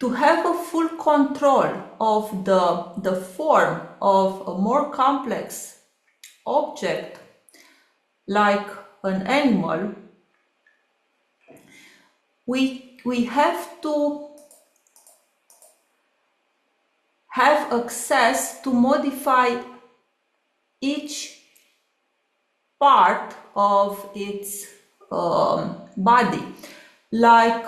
To have a full control of the form of a more complex object like an animal, we have to have access to modify each part of its body, like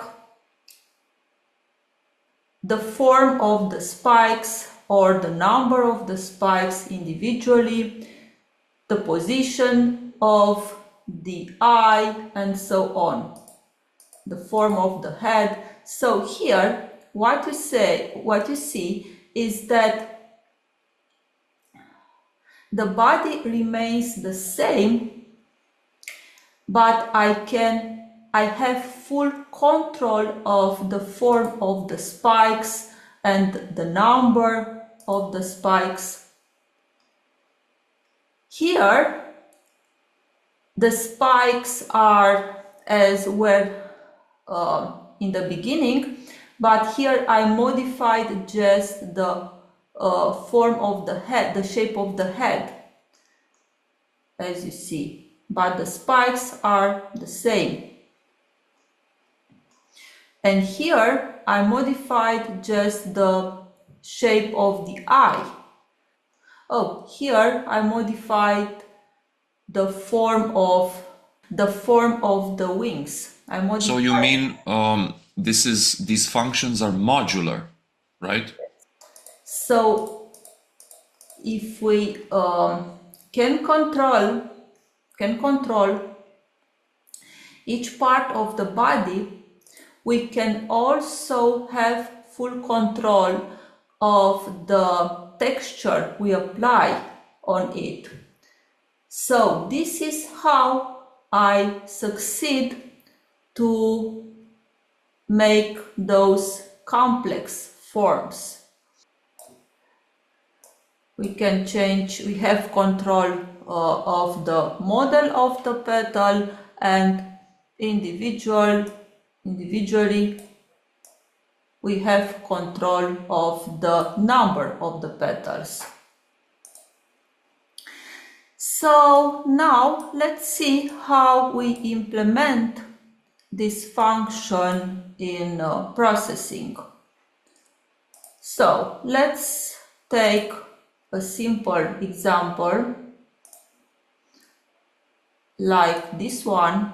the form of the spikes or the number of the spikes individually, the position of the eye, and so on, the form of the head. So here what you see is that the body remains the same, but I have full control of the form of the spikes and the number of the spikes. Here the spikes are as were in the beginning, but here I modified just the form of the head, the shape of the head, as you see, but the spikes are the same. And here I modified just the shape of the eye. Oh, here I modified the form of the wings. So you mean these functions are modular, right? So if we can control each part of the body, we can also have full control of the texture we apply on it. So this is how I succeed to make those complex forms. We can change, we have control of the model of the petal, and individually we have control of the number of the petals. So now let's see how we implement this function in processing. So let's take a simple example like this one.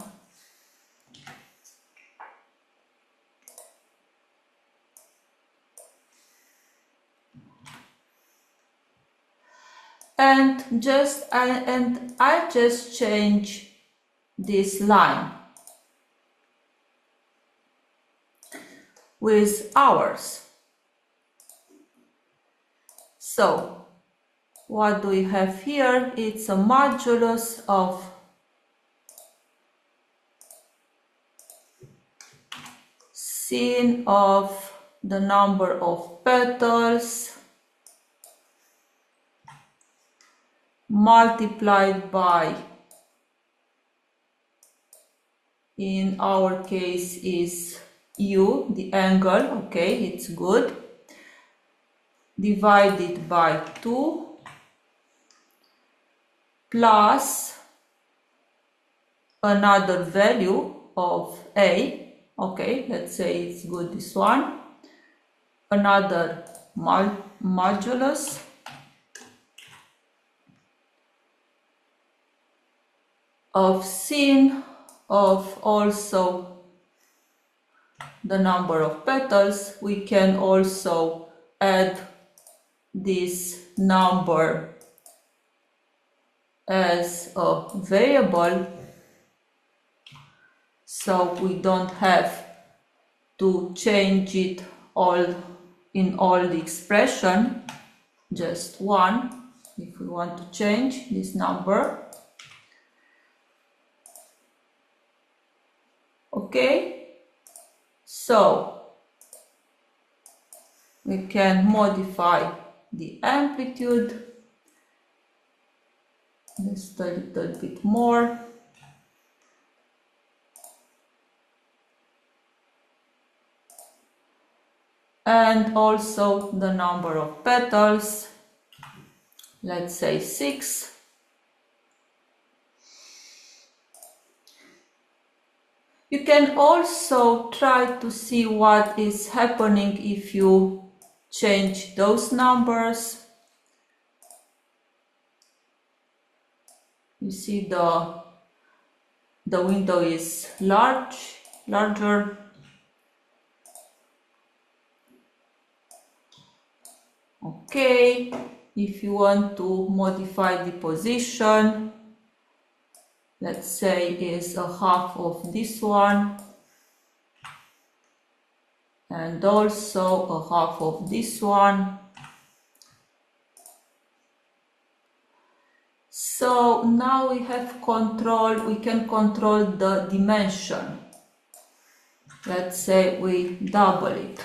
And I just change this line with hours. So what do we have here? It's a modulus of sin of the number of petals multiplied by, in our case is u, the angle, okay, it's good, divided by 2 plus another value of a, okay, let's say it's good, this one, another modulus of sin of also the number of petals. We can also add this number as a variable, so we don't have to change it all in all the expression, just one if we want to change this number. Okay, so we can modify the amplitude just a little bit more. and also the number of petals, let's say 6. You can also try to see what is happening if you change those numbers. You see the window is larger. Okay, if you want to modify the position, let's say is a half of this one and also a half of this one. So now we have control, we can control the dimension. Let's say we double it.